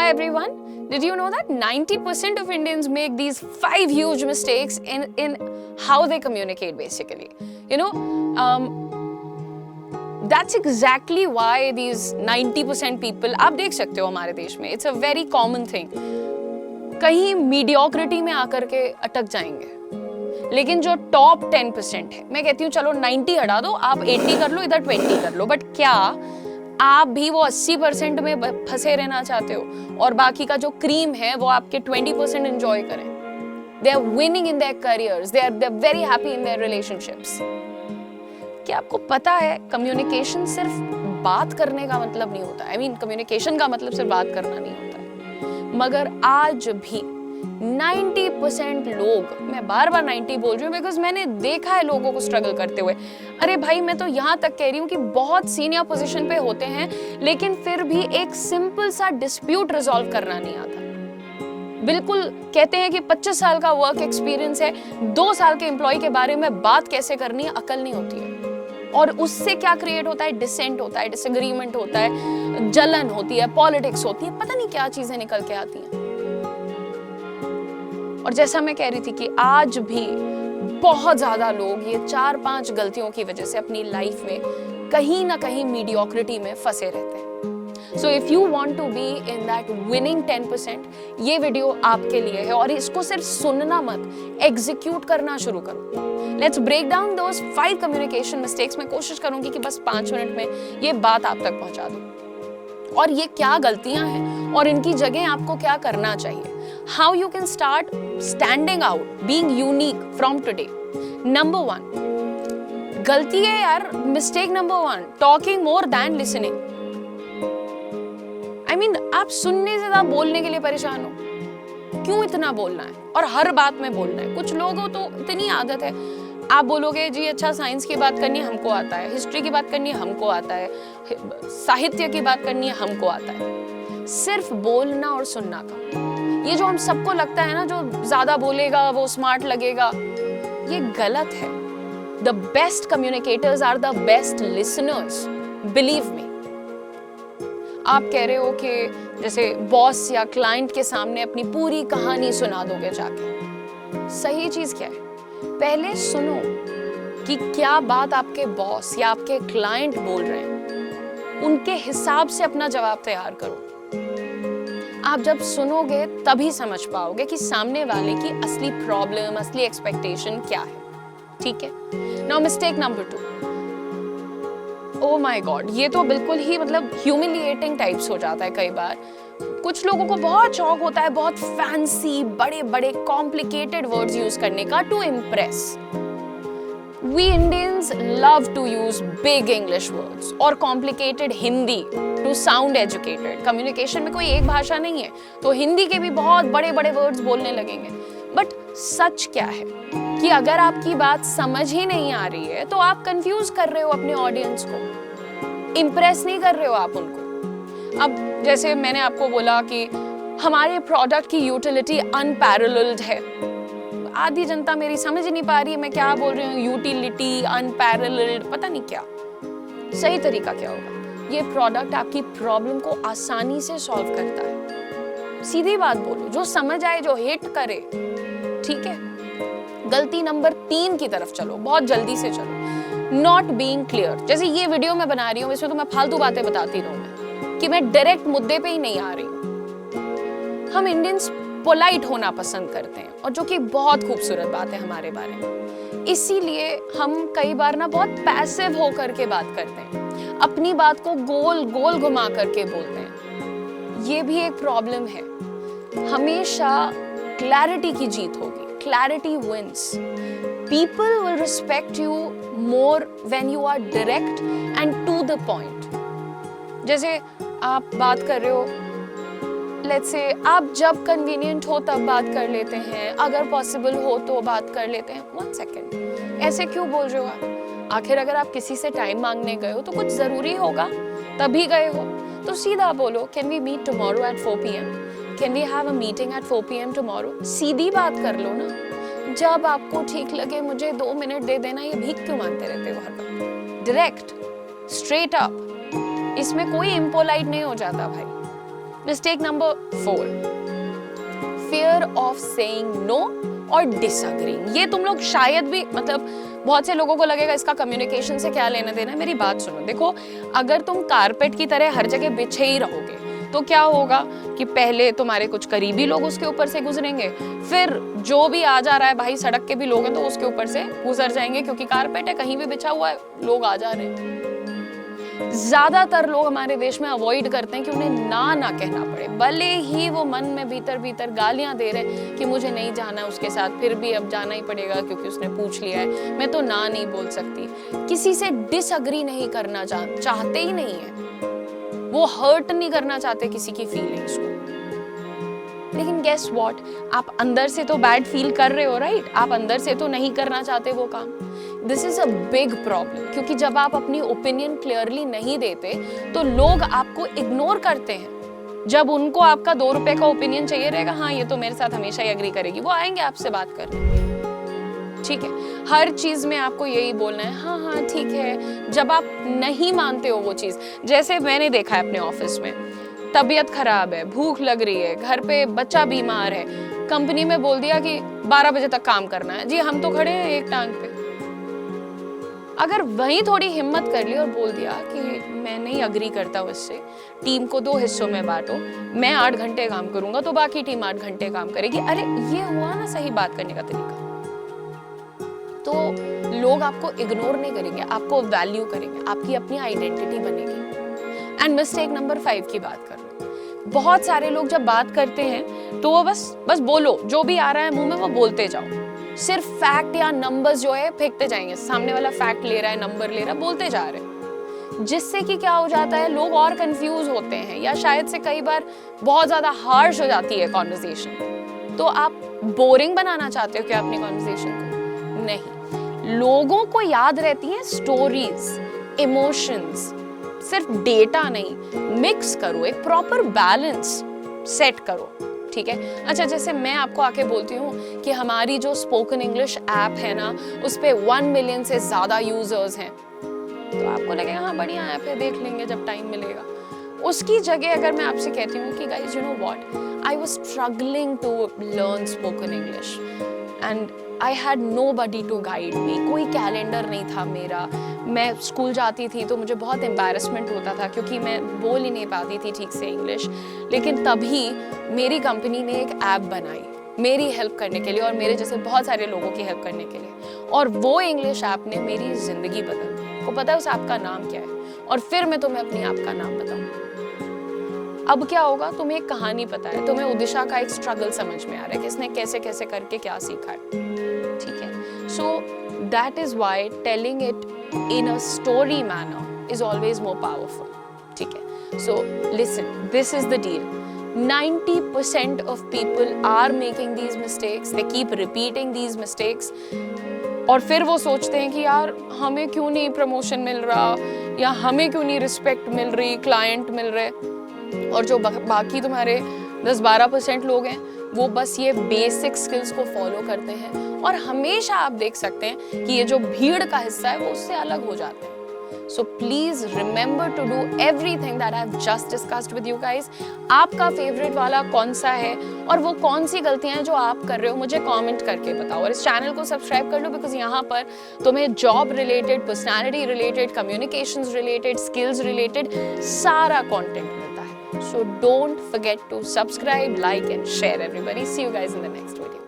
everyone. Did you know that 90% of Indians make these 5 huge mistakes in how they communicate basically? That's exactly why these 90% people, आप देख सकते हो हमारे देश में, it's a very common thing. कहीं mediocrity में आकर के अटक जाएंगे. लेकिन जो टॉप 10% है, मैं कहती हूँ चलो 90 हटा दो, आप 80 कर लो, इधर 20 कर लो, बट क्या आप भी वो 80% में फंसे रहना चाहते हो और बाकी का जो क्रीम है वो आपके 20% एंजॉय करें? They are winning in their careers, they are very happy in their relationships. क्या आपको पता है कम्युनिकेशन सिर्फ बात करने का मतलब नहीं होता है, कम्युनिकेशन का मतलब सिर्फ बात करना नहीं होता है, मगर आज भी 90% लोग, मैं बार बार 90 बोल रही हूँ बिकॉज मैंने देखा है लोगों को स्ट्रगल करते हुए. अरे भाई, मैं तो यहाँ तक कह रही हूँ कि बहुत सीनियर पोजीशन पे होते हैं लेकिन फिर भी एक सिंपल सा डिस्प्यूट रिजॉल्व करना नहीं आता. बिल्कुल कहते हैं कि 25 साल का वर्क एक्सपीरियंस है, 2 साल के एम्प्लॉय के बारे में बात कैसे करनी है अकल नहीं होती है. और उससे क्या क्रिएट होता है? डिसेंट होता है, डिसएग्रीमेंट होता है, जलन होती है, पॉलिटिक्स होती है, पता नहीं क्या चीजें निकल के आती हैं. और जैसा मैं कह रही थी कि आज भी बहुत ज्यादा लोग ये 4-5 गलतियों की वजह से अपनी लाइफ में कहीं ना कहीं मीडियोक्रिटी में फंसे रहते हैं. So if you want to be in that winning 10%, ये वीडियो आपके लिए है. और इसको सिर्फ सुनना मत, एग्जीक्यूट करना शुरू करो. Let's break down those 5 communication mistakes. मैं कोशिश करूंगी कि बस 5 मिनट में ये बात आप तक पहुंचा दूं. और ये क्या गलतियां हैं और इनकी जगह आपको क्या करना चाहिए. How you can start standing out, being unique from today. Number 1, गलती है यार, mistake number 1, talking more than listening. आप सुनने से ज्यादा बोलने के लिए परेशान हो. क्यों इतना बोलना है और हर बात में बोलना है? कुछ लोगों तो इतनी आदत है, आप बोलोगे जी अच्छा साइंस की बात करनी है हमको आता है, हिस्ट्री की बात करनी है हमको आता है, साहित्य की बात करनी है हमको आता है. सिर्फ बोलना और सुनना का, ये जो हम सबको लगता है ना, जो ज्यादा बोलेगा वो स्मार्ट लगेगा, ये गलत है. The best communicators are the best listeners, believe me. आप कह रहे हो कि जैसे बॉस या क्लाइंट के सामने अपनी पूरी कहानी सुना दोगे जाके. सही चीज क्या है? पहले सुनो कि क्या बात आपके बॉस या आपके क्लाइंट बोल रहे हैं, उनके हिसाब से अपना जवाब तैयार करो. आप जब सुनोगे तभी समझ पाओगे कि सामने वाले की असली प्रॉब्लम, असली एक्सपेक्टेशन क्या है. ठीक है? Now mistake number 2. Oh my God, ये तो बिल्कुल ही ह्यूमिलिएटिंग टाइप्स हो जाता है कई बार. कुछ लोगों को बहुत शौक होता है बहुत फैंसी, बड़े बड़े कॉम्प्लिकेटेड वर्ड्स यूज करने का to impress. We Indians love to use big English words और complicated Hindi to sound educated. Communication में कोई एक भाषा नहीं है तो हिंदी के भी बहुत बड़े बड़े वर्ड्स बोलने लगेंगे. बट सच क्या है कि अगर आपकी बात समझ ही नहीं आ रही है तो आप कंफ्यूज कर रहे हो अपने ऑडियंस को, इम्प्रेस नहीं कर रहे हो आप उनको. अब जैसे मैंने आपको बोला कि हमारे प्रोडक्ट की यूटिलिटी अनपैरेलल्ड है. आधी जनता मेरी समझ नहीं पा रही है मैं क्या बोल रही हूँ. यूटिलिटी, अनपैरेलल्ड, पता नहीं क्या. सही तरीका क्या होगा? ये प्रोडक्ट आपकी प्रॉब्लम को आसानी से सॉल्व करता है. सीधी बात बोलो, जो समझ आए, जो हिट करे. ठीक है? गलती नंबर 3 की तरफ चलो, बहुत जल्दी से चलो. Not being clear. जैसे ये वीडियो मैं बना रही हूँ, इसमें तो मैं फालतू बातें बताती रहूँ कि मैं डायरेक्ट मुद्दे पे ही नहीं आ रही हूँ. हम इंडियंस पोलाइट होना पसंद करते हैं और जो कि बहुत खूबसूरत बात है हमारे बारे में. इसीलिए हम कई बार ना बहुत पैसिव होकर के बात करते हैं, अपनी बात को गोल गोल घुमा करके बोलते हैं. ये भी एक प्रॉब्लम है. हमेशा क्लैरिटी की जीत होगी. Clarity wins. People will respect you more when you are direct and to the point. जैसे आप बात कर रहे हो, लेट्स से आप जब कन्वीनियंट हो तब बात कर लेते हैं, अगर पॉसिबल हो तो बात कर लेते हैं. 1 सेकेंड, ऐसे क्यों बोल रहे हो आप? आखिर अगर आप किसी से टाइम मांगने गए हो तो कुछ जरूरी होगा तभी गए हो. तो सीधा बोलो, can we meet tomorrow at 4 PM? Can we have a meeting at 4 PM tomorrow? सीधी बात कर लो ना. जब आपको ठीक लगे मुझे 2 मिनट दे देना, ये भीख क्यों मांगते रहते हो हर वक्त? Direct, straight up. इसमें कोई इम्पोलाइट नहीं हो जाता भाई. Mistake number 4, fear of saying no और डिसएग्रीइंग। ये तुम लोग शायद भी, मतलब बहुत से लोगों को लगेगा इसका कम्युनिकेशन से क्या लेना देना है। मेरी बात सुनो, देखो अगर तुम कारपेट की तरह हर जगह बिछे ही रहोगे तो क्या होगा कि पहले तुम्हारे कुछ करीबी लोग उसके ऊपर से गुजरेंगे, फिर जो भी आ जा रहा है भाई, सड़क के भी लोग हैं तो उसके ऊपर से गुजर जाएंगे, क्योंकि कारपेट है, कहीं भी बिछा हुआ है, लोग आ जा रहे हैं। ज्यादातर लोग हमारे देश में अवॉइड करते हैं कि उन्हें ना कहना पड़े, भले ही वो मन में भीतर भीतर गालियां दे रहे हैं कि मुझे नहीं जाना उसके साथ, फिर भी अब जाना ही पड़ेगा क्योंकि उसने पूछ लिया है, मैं तो ना नहीं बोल सकती। किसी से डिसएग्री नहीं करना चाहते ही नहीं है, वो हर्ट नहीं करना चाहते किसी की फीलिंग्स को। लेकिन गेस व्हाट, आप अंदर से तो बैड फील कर रहे हो, राइट? आप अंदर से तो नहीं करना चाहते वो काम। This is a big problem, क्योंकि जब आप अपनी ओपिनियन क्लियरली नहीं देते तो लोग आपको इग्नोर करते हैं। जब उनको आपका 2 रुपए का ओपिनियन चाहिए रहेगा, हाँ ये तो मेरे साथ हमेशा ही एग्री करेगी, वो आएंगे आपसे बात करने, ठीक है? हर चीज में आपको यही बोलना है, हाँ हाँ ठीक है। जब आप नहीं मानते हो वो चीज, जैसे मैंने देखा है अपने ऑफिस में, तबीयत खराब है, भूख लग रही है, घर पे बच्चा बीमार है, कंपनी में बोल दिया कि 12 बजे तक काम करना है, जी हम तो खड़े हैं एक टांग पे। अगर वहीं थोड़ी हिम्मत कर ली और बोल दिया कि मैं नहीं अग्री करता हूँ इससे, टीम को 2 हिस्सों में बांटो, मैं 8 घंटे काम करूंगा तो बाकी टीम 8 घंटे काम करेगी, अरे ये हुआ ना सही बात करने का तरीका। तो लोग आपको इग्नोर नहीं करेंगे, आपको वैल्यू करेंगे, आपकी अपनी आइडेंटिटी बनेगी। एंड मिस्टेक नंबर 5 की बात कर लो। बहुत सारे लोग जब बात करते हैं तो वो बस बोलो, जो भी आ रहा है मुंह में वो बोलते जाओ, सिर्फ फैक्ट या नंबर्स जो है फेंकते जाएंगे, सामने वाला फैक्ट ले रहा है, नंबर ले रहा है, बोलते जा रहे हैं, जिससे कि क्या हो जाता है, लोग और कंफ्यूज होते हैं, या शायद से कई बार बहुत ज्यादा हार्श हो जाती है कॉन्वर्सेशन। तो आप बोरिंग बनाना चाहते हो क्या अपनी कॉन्वर्सेशन को? नहीं, लोगों को याद रहती हैं स्टोरीज, इमोशंस, सिर्फ डेटा नहीं। मिक्स करो, एक प्रॉपर बैलेंस सेट करो, ठीक है? अच्छा, जैसे मैं आपको आके बोलती हूँ कि हमारी जो स्पोकन इंग्लिश ऐप है ना, उस पे 1 मिलियन से ज्यादा यूजर्स हैं, तो आपको लगेगा हाँ बढ़िया ऐप है, देख लेंगे जब टाइम मिलेगा। उसकी जगह अगर मैं आपसे कहती हूँ कि guys you know what, I was struggling to learn spoken English and I had nobody to guide me, कोई कैलेंडर नहीं था मेरा, मैं स्कूल जाती थी तो मुझे बहुत एम्बैरेसमेंट होता था क्योंकि मैं बोल ही नहीं पाती थी ठीक से इंग्लिश। लेकिन तभी मेरी कंपनी ने एक ऐप बनाई मेरी हेल्प करने के लिए और मेरे जैसे बहुत सारे लोगों की हेल्प करने के लिए, और वो इंग्लिश ऐप ने मेरी जिंदगी बदल दी। को पता है उस ऐप का नाम क्या है? और फिर मैं तुम्हें अपनी ऐप का नाम बताऊँ। अब क्या होगा, तुम्हें एक कहानी पता है, तुम्हें उदिशा का एक स्ट्रगल समझ में आ रहा है कि इसने कैसे कैसे करके क्या सीखा है, ठीक है? So that is why telling it in a story manner is always more powerful, ठीक है? So listen, this is the deal. 90% of people are making these mistakes, they keep repeating these mistakes, और फिर वो सोचते हैं कि यार हमें क्यों नहीं प्रमोशन मिल रहा, या हमें क्यों नहीं रिस्पेक्ट मिल रही, क्लाइंट मिल रहे, और जो बाकी तुम्हारे 10-12% लोग हैं वो बस ये बेसिक स्किल्स को फॉलो करते हैं, और हमेशा आप देख सकते हैं कि ये जो भीड़ का हिस्सा है वो उससे अलग हो जाते हैं। So please remember to do everything that I've just discussed with you guys. आपका फेवरेट वाला कौन सा है और वो कौन सी गलतियां हैं जो आप कर रहे हो, मुझे कमेंट करके बताओ। और इस चैनल को सब्सक्राइब कर लो, बिकॉज यहाँ पर तुम्हें job related, personality related, communications related, skills related सारा कंटेंट मिलता है। So don't forget to subscribe, like and share everybody. See you guys in the next video.